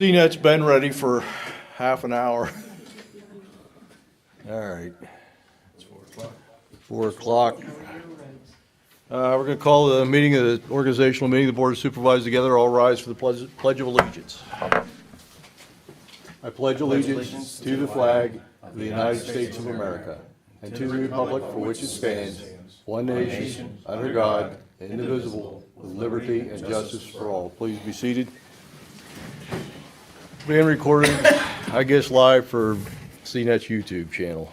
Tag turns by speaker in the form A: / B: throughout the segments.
A: CNET's been ready for half an hour. All right.
B: It's 4 o'clock.
A: 4 o'clock. We're going to call the meeting of the organizational meeting of the Board of Supervisors together. All rise for the Pledge of Allegiance. I pledge allegiance to the flag of the United States of America and to the republic for which it stands, one nation, under God, indivisible, with liberty and justice for all. Please be seated. Being recorded, I guess, live for CNET's YouTube channel.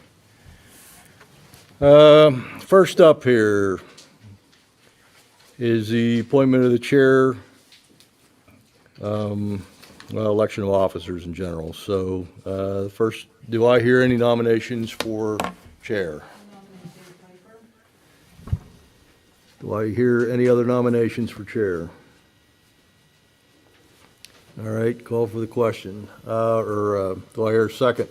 A: First up here is the appointment of the chair, election of officers in general. So first, do I hear any nominations for chair? Do I hear any other nominations for chair? All right, call for the question. Do I hear a second?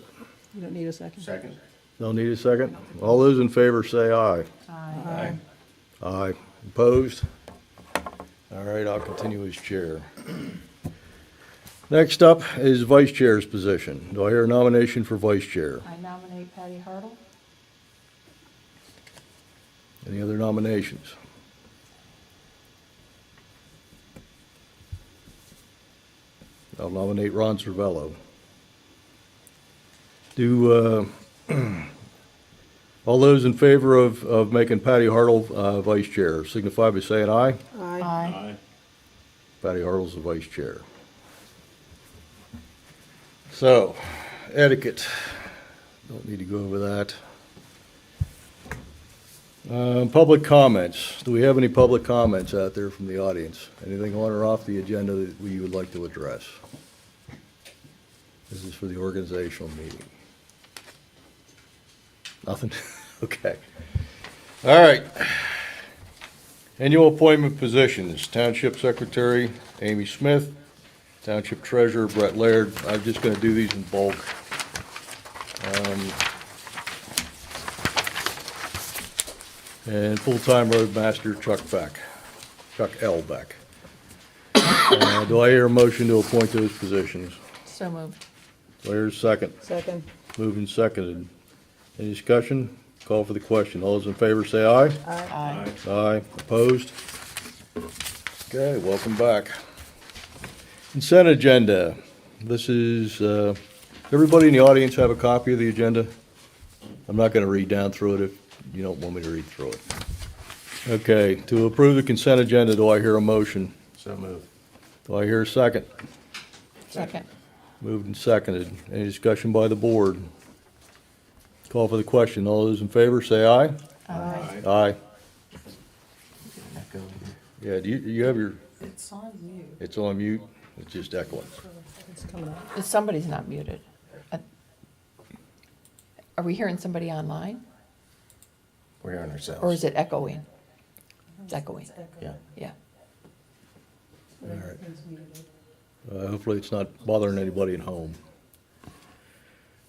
C: You don't need a second.
B: Second.
A: Don't need a second? All those in favor say aye.
C: Aye.
A: Aye. Opposed? All right, I'll continue as chair. Next up is vice chair's position. Do I hear a nomination for vice chair?
C: I nominate Patty Hartle.
A: Any other nominations? I'll nominate Ron Cervello. Do all those in favor of making Patty Hartle vice chair signify by saying aye?
C: Aye.
A: Patty Hartle's the vice chair. So, etiquette. Don't need to go over that. Public comments. Do we have any public comments out there from the audience? Anything on or off the agenda that you would like to address? This is for the organizational meeting. Nothing? Okay. All right. Annual appointment positions. Township Secretary, Amy Smith. Township Treasurer, Brett Laird. I'm just going to do these in bulk. And full-time roadmaster, Chuck L. Beck. Do I hear a motion to appoint those positions?
C: So moved.
A: Do I hear a second?
C: Second.
A: Moved and seconded. Any discussion? Call for the question. All those in favor say aye.
C: Aye.
A: Aye. Opposed? Okay, welcome back. Consent agenda. This is, everybody in the audience have a copy of the agenda? I'm not going to read down through it if you don't want me to read through it. Okay, to approve the consent agenda, do I hear a motion?
B: So moved.
A: Do I hear a second?
C: Second.
A: Moved and seconded. Any discussion by the board? Call for the question. All those in favor say aye.
C: Aye.
A: Aye. Yeah, do you have your,
C: It's on mute.
A: it's on mute? It's just echoing.
C: It's coming up. Somebody's not muted. Are we hearing somebody online?
B: We're hearing ourselves.
C: Or is it echoing? It's echoing.
B: Yeah.
C: Yeah.
A: All right. Hopefully it's not bothering anybody at home.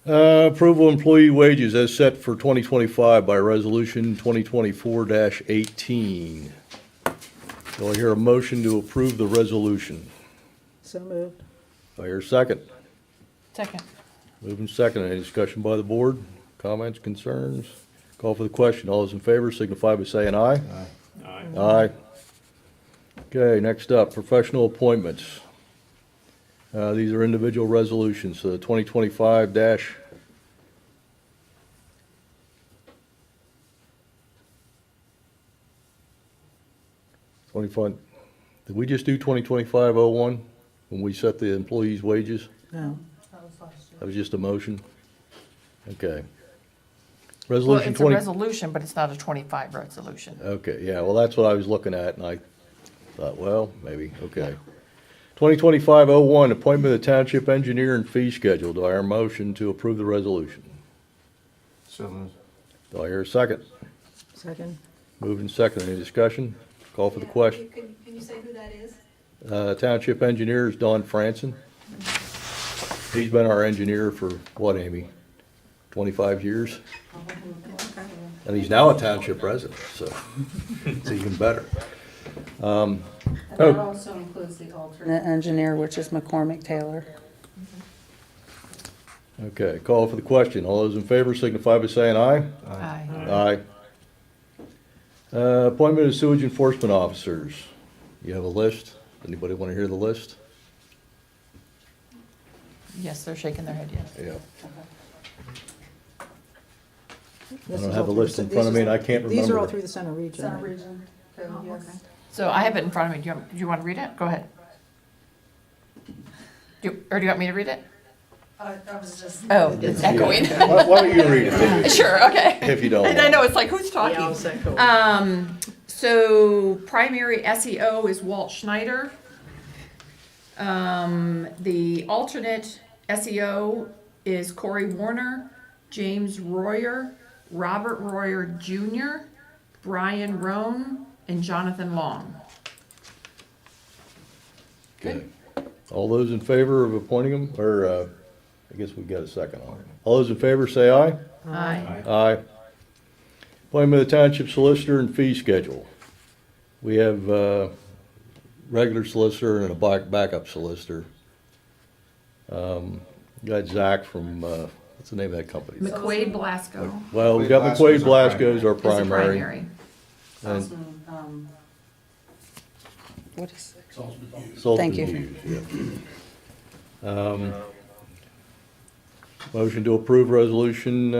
A: Approval of employee wages as set for 2025 by Resolution 2024-18. Do I hear a motion to approve the resolution?
D: So moved.
A: Do I hear a second?
C: Second.
A: Moving second. Any discussion by the board? Comments, concerns? Call for the question. All those in favor signify by saying aye.
B: Aye.
A: Aye. Okay, next up, professional appointments. These are individual resolutions. So 2025 dash. Did we just do 2025-01 when we set the employees' wages?
D: No.
A: That was just a motion? Okay.
C: Well,
A: Resolution
C: it's a
A: 20.
C: resolution, but it's not a 25 resolution.
A: Okay, yeah, well, that's what I was looking at, and I thought, well, maybe, okay. 2025-01, appointment of the township engineer and fee schedule. Do I hear a motion to approve the resolution?
B: So moved.
A: Do I hear a second?
D: Second.
A: Moved and second. Any discussion? Call for the question.
E: Can you say who that is?
A: Township engineer is Don Franson. He's been our engineer for, what, Amy? 25 years? And he's now a township resident, so it's even better.
E: And that also includes the alternate
D: Engineer, which is McCormick Taylor.
A: Okay, call for the question. All those in favor signify by saying aye.
C: Aye.
A: Aye. Appointment of sewage enforcement officers. You have a list? Anybody want to hear the list?
C: Yes, they're shaking their head, yes.
A: Yeah.
D: This
A: don't
D: is
A: have
D: all
A: a
D: through
A: list
D: the-
A: in front of me and I can't
D: These are all
A: remember.
D: through the center region.
E: Center
D: right?
E: region. Okay,
D: Oh,
E: yes.
D: okay.
C: So I have it in front of me. Do you want to read it? Go ahead. Or do you want me to read it?
E: I was just.
C: Oh, it's echoing.
A: Why don't you read it, David?
C: Sure, okay.
A: If you don't
C: And I
A: mind.
C: know, it's like, who's
D: Yeah, I'll
C: talking?
D: second.
C: So primary SEO is Walt Schneider. The alternate SEO is Corey Warner, James Royer, Robert Royer Jr., Brian Roan, and Jonathan Long.
A: Okay. All those in favor of appointing them, or, I guess we've got a second on it. All those in favor say aye.
C: Aye.
A: Aye. Appointment of the township solicitor and fee schedule. We have, regular solicitor and a backup solicitor. Got Zach from, what's the name of that company?
C: McQuaid Blasco
A: Well, we got
B: McQuaid
A: McQuaid
B: Blasco's
A: Blasco's our
C: is the
A: primary.
C: primary.
A: And
F: What is,
A: Sultan
F: Thank you.
A: Hughes, yeah. Motion to approve resolution,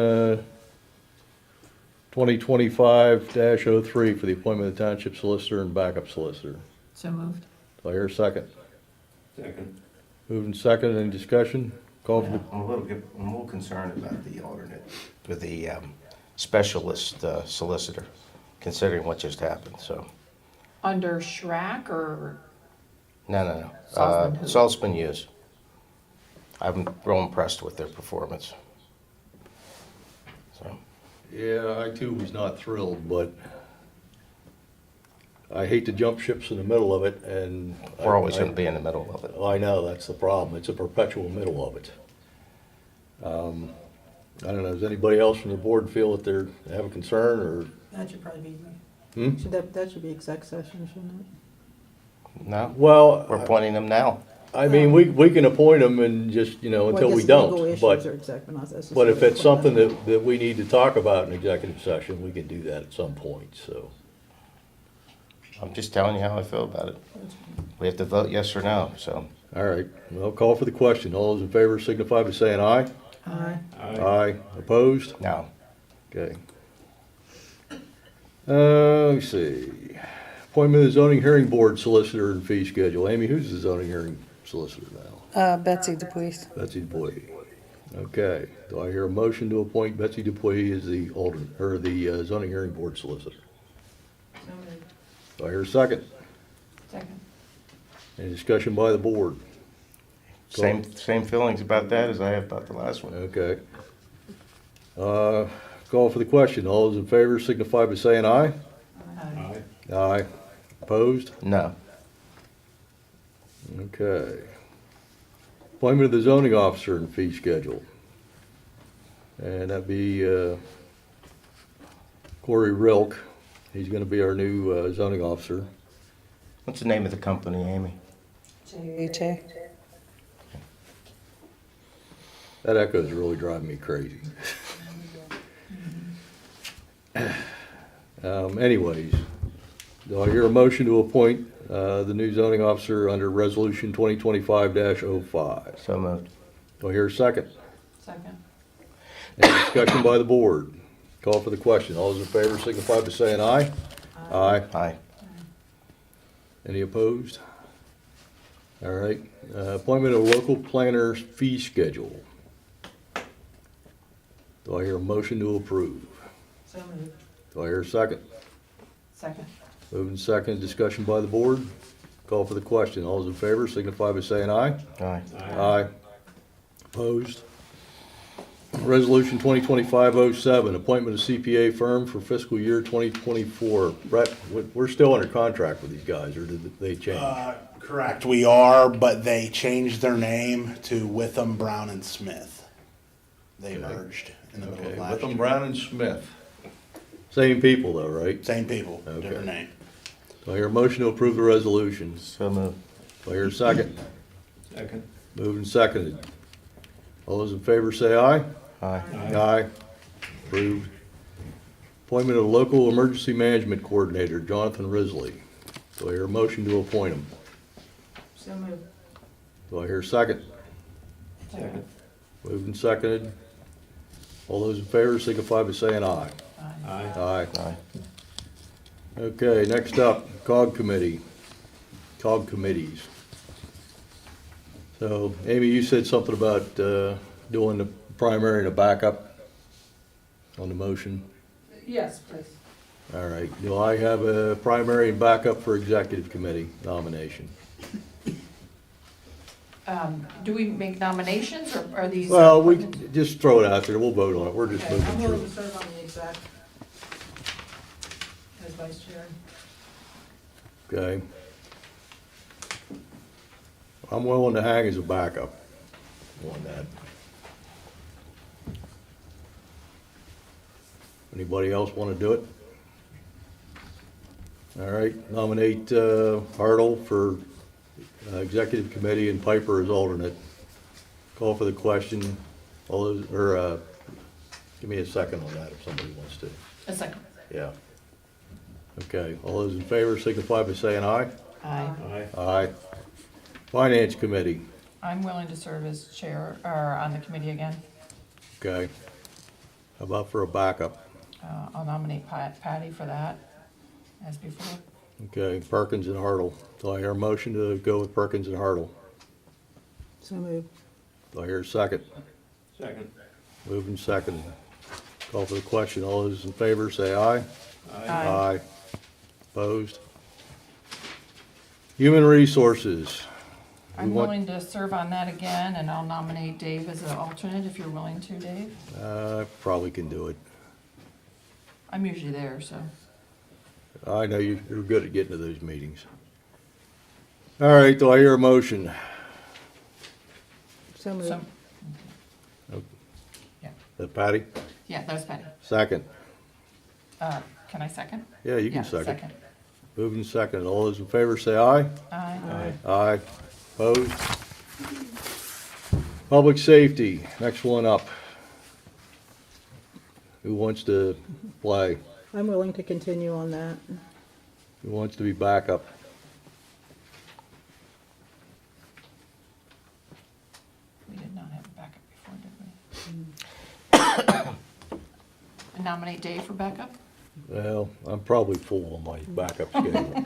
A: 2025-03 for the appointment of township solicitor and backup solicitor.
C: So moved.
A: Do I hear a second?
B: Second.
A: Moving second, any discussion? Call for the,
B: I'm a little concerned about the alternate, with the specialist solicitor, considering what just happened, so.
C: Under Schrack or?
B: No.
C: Salzman who?
B: Salzman Hughes. I'm real impressed with their performance. So,
A: yeah, I too was not thrilled, but I hate to jump ships in the middle of it, and.
B: we're always gonna be in the middle of it.
A: I know, that's the problem. It's a perpetual middle of it. I don't know, does anybody else from the board feel that they have a concern, or?
E: That should probably be.
D: That should be exec session, shouldn't it?
B: No?
A: Well,
B: We're appointing them now.
A: I mean, we can appoint them and just, you know,
D: Well, I
A: until we
D: guess legal
A: don't.
D: issues
A: But,
D: are exec, but not necessarily
A: but if it's something
D: appointment.
A: that we need to talk about in executive session, we can do that at some point, so.
B: I'm just telling you how I feel about it. We have to vote yes or no, so.
A: All right, well, call for the question. All those in favor signify by saying aye.
D: Aye.
A: Aye. Opposed?
B: No.
A: Okay. Let's see. Appointment of the zoning hearing board solicitor and fee schedule. Amy, who's the zoning hearing solicitor now?
F: Betsy DePuy.
A: Betsy Dupuy. Okay. Do I hear a motion to appoint Betsy Dupuy as the alternate, or the zoning hearing board solicitor? Do I hear a second?
C: Second.
A: Any discussion by the board?
B: Same feelings about that as I have about the last one.
A: Okay. Call for the question. All those in favor signify by saying aye.
C: Aye.
A: Aye. Opposed?
B: No.
A: Okay. Appointment of the zoning officer and fee schedule. And that'd be Corey Rilk. He's gonna be our new zoning officer.
B: What's the name of the company, Amy?
F: JHA.
A: That echo's really driving me crazy. Anyways, do I hear a motion to appoint the new zoning officer under resolution 2025-05?
B: So moved.
A: Do I hear a second?
C: Second.
A: Any discussion by the board? Call for the question. All those in favor signify by saying aye. Aye.
B: Aye.
A: Any opposed? All right. Appointment of local planner's fee schedule. Do I hear a motion to approve?
C: So moved.
A: Do I hear a second?
C: Second.
A: Moving second, discussion by the board. Call for the question. All those in favor signify by saying aye.
B: Aye.
A: Aye. Opposed? Resolution 2025-07, appointment of CPA firm for fiscal year 2024. Brett, we're still under contract with these guys, or did they change?
G: Correct, we are, but they changed their name to Witham, Brown and Smith. They merged in the middle
A: Okay,
G: of last
A: Witham,
G: year.
A: Brown, and Smith. Same people though, right?
G: Same people,
A: Okay.
G: different name.
A: Do I hear a motion to approve the resolutions?
B: So moved.
A: Do I hear a second?
B: Second.
A: Moved and seconded. All those in favor say aye.
B: Aye.
A: Aye. Approved. Appointment of local emergency management coordinator, Jonathan Risley. Do I hear a motion to appoint him?
E: So moved.
A: Do I hear a second?
E: Second.
A: Moved and seconded. All those in favor signify by saying aye. Aye.
B: Aye.
A: Okay, next up, COG committee, COG committees. So, Amy, you said something about doing the primary and the backup on the motion.
E: Yes, please.
A: All right, do I have a primary and backup for executive committee nomination?
C: Do we make nominations or are these?
A: Well, we
C: appointments?
A: just throw it out there, we'll vote on it, we're just
E: Okay, I'm
A: moving
E: willing
A: through.
E: to serve on the exec as vice chair.
A: Okay. I'm willing to hang as a backup on that. Anybody else want to do it? All right, nominate Hartle for executive committee and Piper as alternate. Call for the question. All those, or give me a second on that if somebody wants to.
C: A second.
A: Yeah. Okay, all those in favor signify by saying aye.
C: Aye.
A: Aye. Finance committee,
H: I'm willing to serve as chair, or on the committee again.
A: okay. How about for a backup?
H: I'll nominate Patty for that, as before.
A: Okay, Perkins and Hartle. Do I hear a motion to go with Perkins and Hartle?
D: So moved.
A: Do I hear a second?
I: Second.
A: Moving second. Call for the question. All those in favor say aye.
H: Aye.
A: Opposed? Human resources.
H: I'm
A: We want-
H: willing to serve on that again, and I'll nominate Dave as an alternate, if you're willing to, Dave.
A: Probably can do it.
H: I'm usually there, so.
A: I know you're good at getting to those meetings. All right, do I hear a motion?
D: So moved.
H: So,
A: Patty?
H: yeah, that was Patty.
A: Second.
H: Can I second?
A: Yeah, you can
H: Yeah,
A: second. Moving second. All those in favor say aye.
H: Aye.
A: Aye. Opposed? Public safety, next one up. Who wants to play?
D: I'm willing to continue on that.
A: Who wants to be backup?
H: We did not have a backup before, did we? And nominate Dave for backup?
A: Well, I'm probably full on my backup schedule.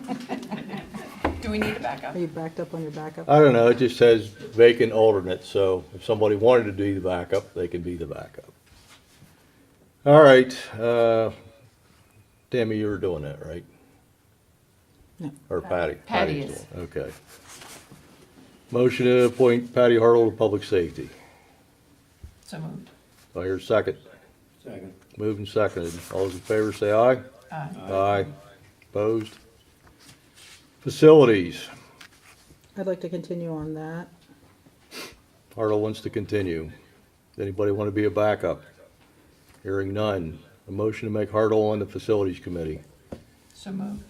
H: Do we need a backup?
D: Are you backed up on your backup?
A: I don't know, it just says vacant alternate, so if somebody wanted to be the backup, they can be the backup. All right, Tammy, you were doing that, right?
D: No.
A: Or Patty?
H: Patty
A: Patty's
H: is.
A: doing it. Okay. Motion to appoint Patty Hartle to public safety.
H: So moved.
A: Do I hear a second?
I: Second.
A: Moved and seconded. All those in favor say aye.
H: Aye.
A: Aye. Opposed? Facilities.
D: I'd like to continue on that.
A: Hartle wants to continue. Anybody want to be a backup? Hearing none. A motion to make Hartle on the facilities committee.
H: So moved.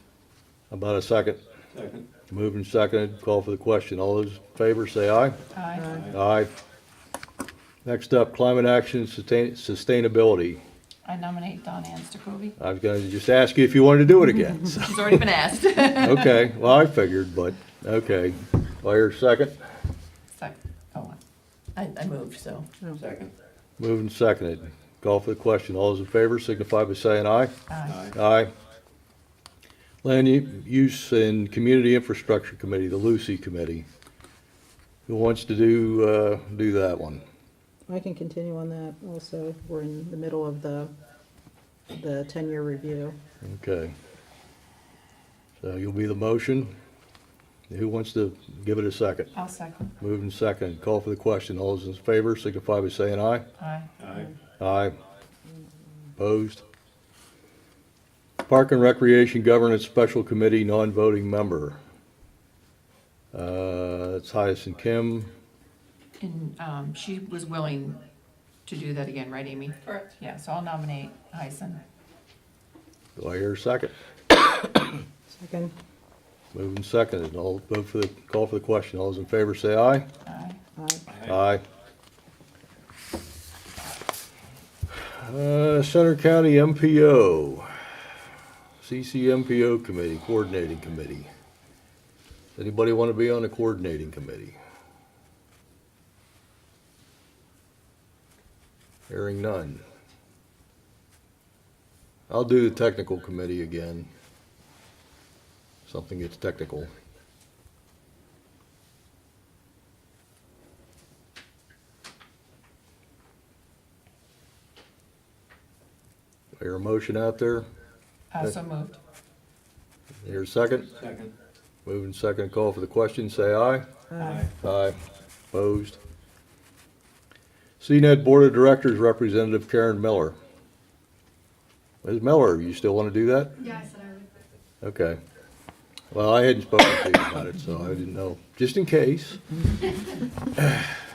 A: How about a second?
I: Second.
A: Moved and seconded. Call for the question. All those in favor say aye.
H: Aye.
A: Aye. Next up, climate action sustainability.
H: I nominate Don Anstokovi.
A: I was going to just ask you if you wanted to do it again. So-
H: She's already been asked.
A: Okay, well, I figured, but, okay. Do I hear a second?
H: Oh,
C: I moved, so.
I: Second.
A: Moved and seconded. Call for the question. All those in favor signify by saying aye.
H: aye.
A: Aye. Land Use and Community Infrastructure Committee, the Lucy Committee. Who wants to do that one?
D: I can continue on that also. We're in the middle of the 10-year review.
A: Okay. So you'll be the motion. Who wants to give it a second?
H: I'll second.
A: Moved and seconded. Call for the question. All those in favor signify by saying aye.
H: Aye.
I: Aye.
A: Aye. Opposed? Park and Recreation Governance Special Committee, non-voting member. It's Hyacinth Kim.
H: And she was willing to do that again, right, Amy?
E: Correct.
H: Yeah, so I'll nominate Hyson.
A: Do I hear a second?
D: Second.
A: Moved and seconded. All vote for the, call for the question. All those in favor say aye.
H: Aye.
D: Aye.
A: Aye. Center County MPO, CCMPO Committee, Coordinating Committee. Anybody want to be on the Coordinating Committee? Hearing none. I'll do the Technical Committee again. Something gets technical. I hear a motion out there?
H: So moved.
A: Here's a second?
I: Second.
A: Moving second, call for the question, say aye.
I: Aye.
A: Aye. Opposed? CNET Board of Directors Representative Karen Miller. Ms. Miller, you still want to do that?
J: Yeah, I said I would.
A: Okay. Well, I hadn't spoken to you about it, so I didn't know, just in case.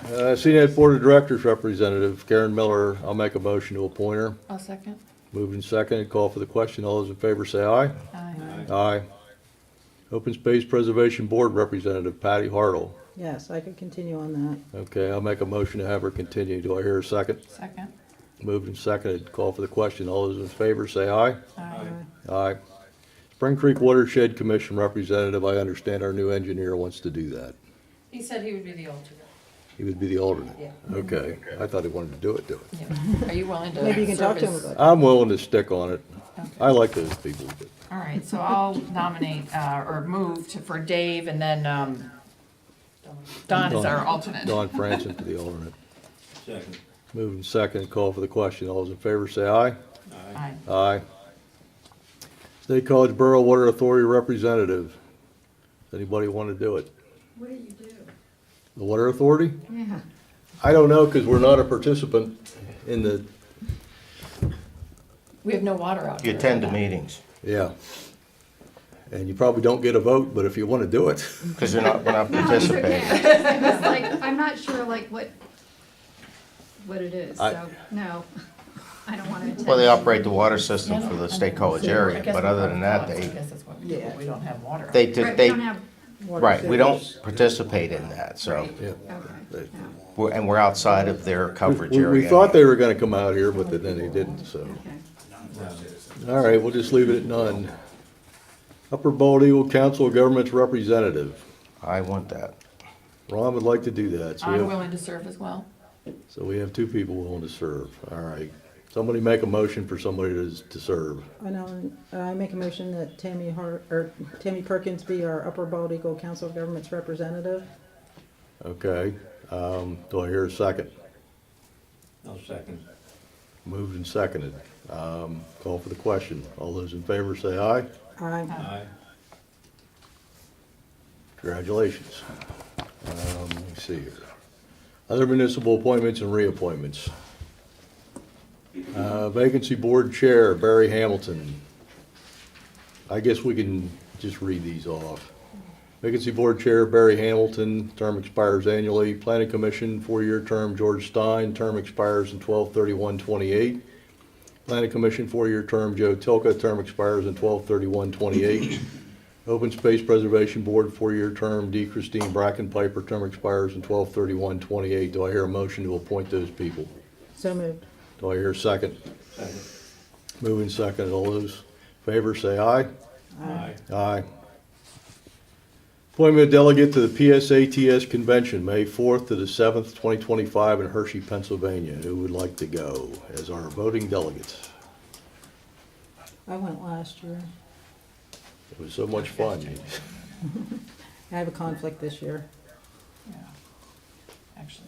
A: CNET Board of Directors Representative Karen Miller, I'll make a motion to appoint her.
H: I'll second.
A: Moving second, call for the question. All those in favor say aye.
H: Aye.
A: Aye. Open Space Preservation Board Representative Patty Hartle.
D: Yes, I could continue on that.
A: Okay, I'll make a motion to have her continue. Do I hear a second?
H: Second.
A: Moved and seconded. Call for the question. All those in favor say aye.
H: Aye.
A: Aye. Spring Creek Watershed Commission Representative, I understand our new engineer wants to do that.
E: He said he would be the alternate.
A: He would be the alternate.
E: Yeah.
A: Okay, I thought he wanted to do it.
H: Yeah. Are you willing to?
D: Maybe you can talk to him
H: serve as-
D: about it.
A: I'm willing to stick on it.
H: Okay.
A: I like those people. but-
H: All right, so I'll nominate, or move for Dave, and then, Don is our alternate.
A: Don Franson to the alternate.
I: Second.
A: Moving second, call for the question. All those in favor say aye.
H: Aye.
A: Aye. State College Borough Water Authority Representative. Does anybody want to do it?
J: What do you do?
A: The Water Authority?
J: Yeah.
A: I don't know, because we're not a participant in the,
H: We have no water out
B: You
H: here.
B: attend the meetings,
A: yeah. And you probably don't get a vote, but if you want to do it.
B: because we're not
J: No, it's okay.
B: participating.
J: It's like, I'm not sure like what it is,
A: I-
J: so, no, I don't want to attend.
B: Well, they operate the water system
H: Yeah,
B: for the
H: I
B: State
H: know.
B: College
H: I
B: area,
H: guess
B: but
H: we're
B: other than that,
H: part of
B: they,
H: I guess that's what we do,
D: Yeah.
H: but we don't have water.
B: they,
J: Right, we
B: they,
J: don't have,
D: Water
B: right, we don't
D: service.
B: participate in that, so,
J: Right.
A: Yeah.
J: okay, yeah,
B: and we're outside of their coverage
A: We
B: area.
A: thought they were going to come out here, but then they didn't, so.
J: okay.
A: All right, we'll just leave it at none. Upper Bald Eagle Council of Governments Representative.
B: I want that.
A: Ron would like to do that. So we
H: I'm
A: have-
H: willing to serve as well.
A: So we have two people willing to serve. All right. Somebody make a motion for somebody to serve.
D: I make a motion that Tammy Perkins be our Upper Bald Eagle Council of Governments representative.
A: Okay. Do I hear a second?
I: I'll second.
A: Moved and seconded. Call for the question. All those in favor say aye.
D: Aye.
I: Aye.
A: Congratulations. Let me see here. Other municipal appointments and reappointments. Vacancy Board Chair, Barry Hamilton. I guess we can just read these off. Vacancy Board Chair, Barry Hamilton, term expires annually. Planning Commission, 4-year term, George Stein, term expires in 12/31/28. Planning Commission, 4-year term, Joe Tilka, term expires in 12/31/28. Open Space Preservation Board, 4-year term, D. Christine Brackenpiper, term expires in 12/31/28. Do I hear a motion to appoint those people?
D: So moved.
A: Do I hear a second?
I: Second.
A: Moving second. All those in favor say aye.
I: Aye.
A: Aye. Appointment of delegate to the PSATS Convention, May 4th to the 7th, 2025 in Hershey, Pennsylvania. Who would like to go as our voting delegates?
D: I went last year.
A: It was so much fun.
D: I have a conflict this year.
H: Yeah. Actually,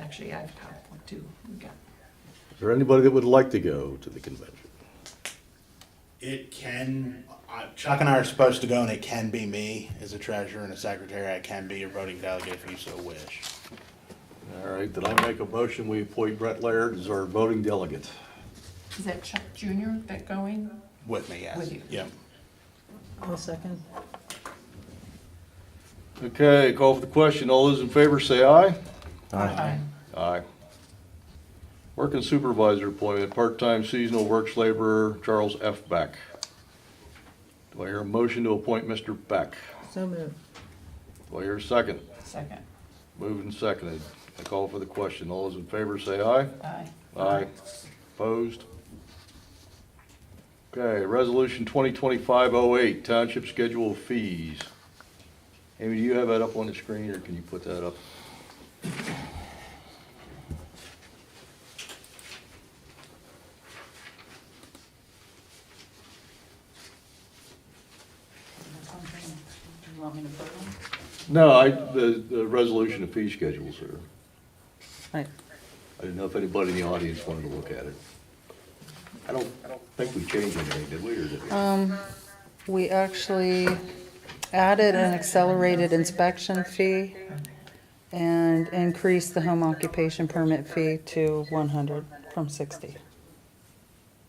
H: actually, I have conflict too. We got-
A: Is there anybody that would like to go to the convention?
G: It can, Chuck and I are supposed to go, and it can be me as a treasurer and a secretary. I can be your voting delegate if you so wish.
A: All right, then I make a motion, we appoint Brett Laird as our voting delegate.
H: Is that Chuck Junior that going?
G: With me, yes.
H: With you.
G: Yep.
D: I'll second.
A: Okay, call for the question. All those in favor say aye.
H: Aye.
A: Aye. Working supervisor appointment, part-time seasonal works laborer, Charles F. Beck. Do I hear a motion to appoint Mr. Beck?
D: So moved.
A: Do I hear a second?
H: Second.
A: Moved and seconded. I call for the question. All those in favor say aye.
H: Aye.
A: Aye. Opposed? Okay, Resolution 2025-08, Township Schedule of Fees. Amy, do you have that up on the screen, or can you put that up?
H: You want me to put one?
A: No, the resolution of fee schedules are,
F: Right.
A: I didn't know if anybody in the audience wanted to look at it. I don't think we changed anything, did we, or did we?
F: We actually added an accelerated inspection fee and increased the home occupation permit fee to 100 from 60.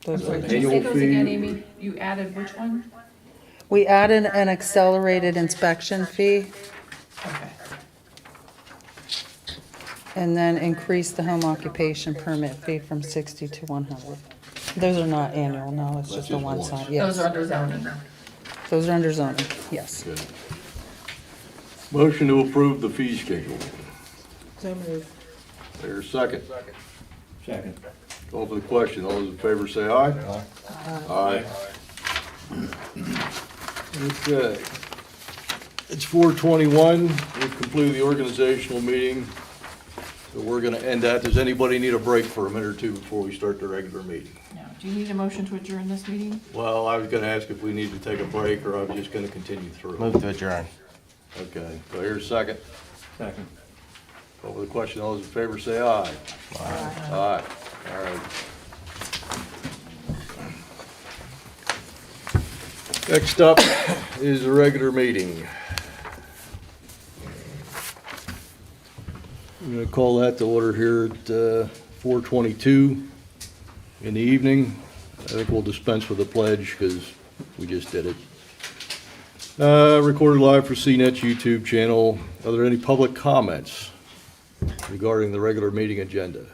F: Those
A: Sorry,
F: are,
H: Did you say
A: Annual
H: those again,
A: fee?
H: Amy? You added which one?
F: we added an accelerated inspection fee
H: Okay.
F: and then increased the home occupation permit fee from 60 to 100. Those are not annual, no, it's
A: That's
F: just a
A: just
F: one
A: once.
F: time,
H: Those
F: yes.
H: are under zoning.
F: Those are under zoning, yes.
A: Good. Motion to approve the fee schedule.
D: So moved.
A: There's second.
I: Second.
A: Call for the question. All those in favor say aye. Aye. Okay. It's 4:21. We've completed the organizational meeting. So we're gonna end that. Does anybody need a break for a minute or two before we start the regular meeting?
H: Now, do you need a motion to adjourn this meeting?
A: Well, I was gonna ask if we need to take a break, or I'm just gonna continue through.
B: Move to adjourn.
A: Okay, so here's a second.
I: Second.
A: Call for the question. All those in favor say aye. Aye. All right. Next up is the regular meeting. I'm going to call that to order here at 4:22 in the evening. I think we'll dispense with the pledge because we just did it. Recorded live for CNET's YouTube channel. Are there any public comments regarding the regular meeting agenda?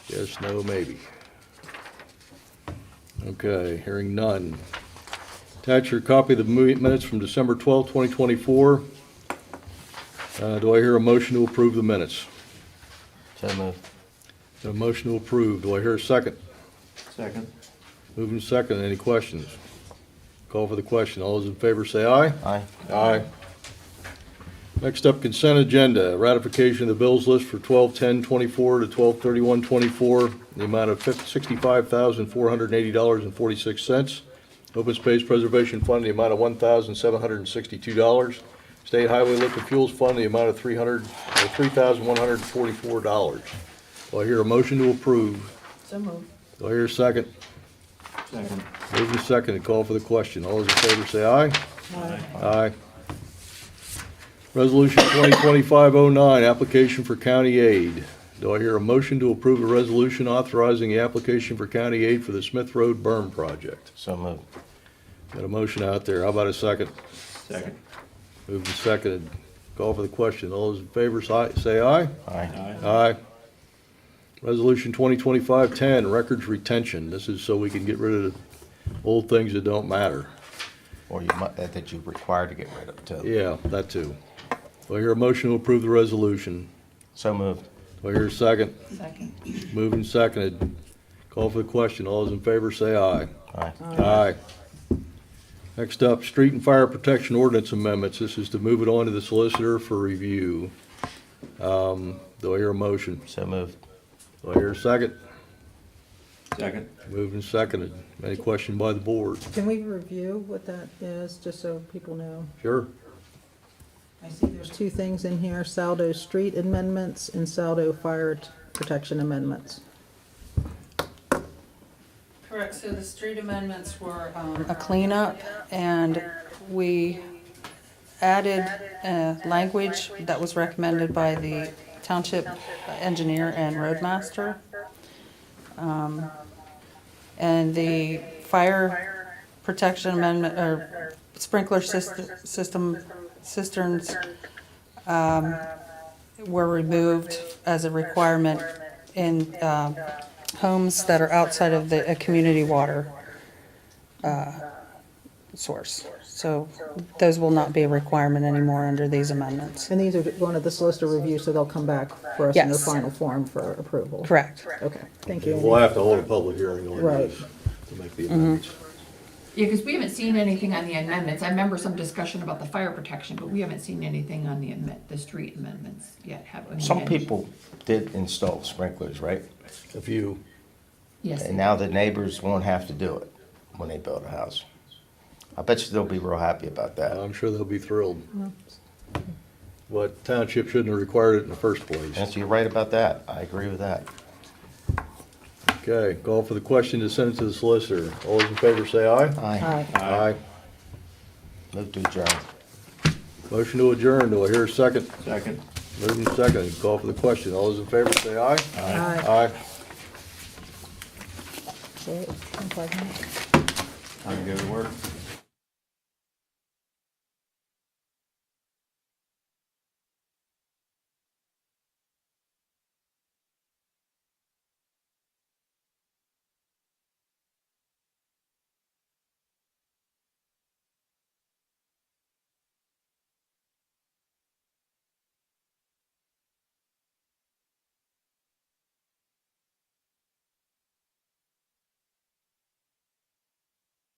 A: Yes, no, maybe. Okay, hearing none. Attach your copy of the minutes from December 12, 2024. Do I hear a motion to approve the minutes?
B: So moved.
A: A motion to approve. Do I hear a second?
I: Second.
A: Moving second. Any questions? Call for the question. All those in favor say aye.
B: Aye.
A: Aye. Next up, consent agenda, ratification of the bills list for 12/10/24 to 12/31/24, the amount of $65,480.46. Open Space Preservation Fund, the amount of $1,762. State Highway Liquid Fuels Fund, the amount of $3,144. Do I hear a motion to approve?
H: So moved.
A: Do I hear a second?
I: Second.
A: Moving second and call for the question. All those in favor say aye. Aye. Resolution 2025-09, application for county aid. Do I hear a motion to approve a resolution authorizing the application for county aid for the Smith Road berm project?
B: So moved.
A: Got a motion out there. How about a second?
I: Second.
A: Moved and seconded. Call for the question. All those in favor say aye.
B: Aye.
A: Aye. Resolution 2025-10, records retention. This is so we can get rid of the old things that don't matter.
B: Or you might, that you're required to get rid of too.
A: Yeah, that too. Do I hear a motion to approve the resolution?
B: So moved.
A: Do I hear a second?
H: Second.
A: Moved and seconded. Call for the question. All those in favor say aye.
B: Aye.
A: Aye. Next up, street and fire protection ordinance amendments. This is to move it on to the solicitor for review. Do I hear a motion?
B: So moved.
A: Do I hear a second?
I: Second.
A: Moved and seconded. Any question by the board?
D: Can we review what that is, just so people know?
A: Sure.
D: I see there's two things in here, Saldo street amendments and Saldo fire protection amendments.
F: Correct, so the street amendments were a cleanup, and we added language that was recommended by the township engineer and roadmaster. And the fire protection amendment, or sprinkler system cisterns were removed as a requirement in homes that are outside of the community water source. So those will not be a requirement anymore under these amendments.
D: And these are going to the solicitor review, so they'll come back for us in their
F: Yes.
D: final form for approval?
F: Correct.
D: Okay, thank you.
A: We'll have to hold a public hearing on
D: Right.
A: these to make the amendments.
H: Yeah, because we haven't seen anything on the amendments. I remember some discussion about the fire protection, but we haven't seen anything on the street amendments yet, have we?
B: Some people did install sprinklers, right?
A: A few.
H: Yes.
B: And now the neighbors won't have to do it when they build a house. I bet you they'll be real happy about that.
A: I'm sure they'll be thrilled. But township shouldn't have required it in the first place.
B: Yes, you're right about that. I agree with that.
A: Okay, call for the question to send it to the solicitor. All those in favor say aye.
B: Aye.
D: Aye.
A: Aye.
B: Move to adjourn.
A: Motion to adjourn. Do I hear a second?
I: Second.
A: Moving second. Call for the question. All those in favor say aye.
D: Aye.
A: Aye.
D: So, 25 minutes.
I: Time to go to work.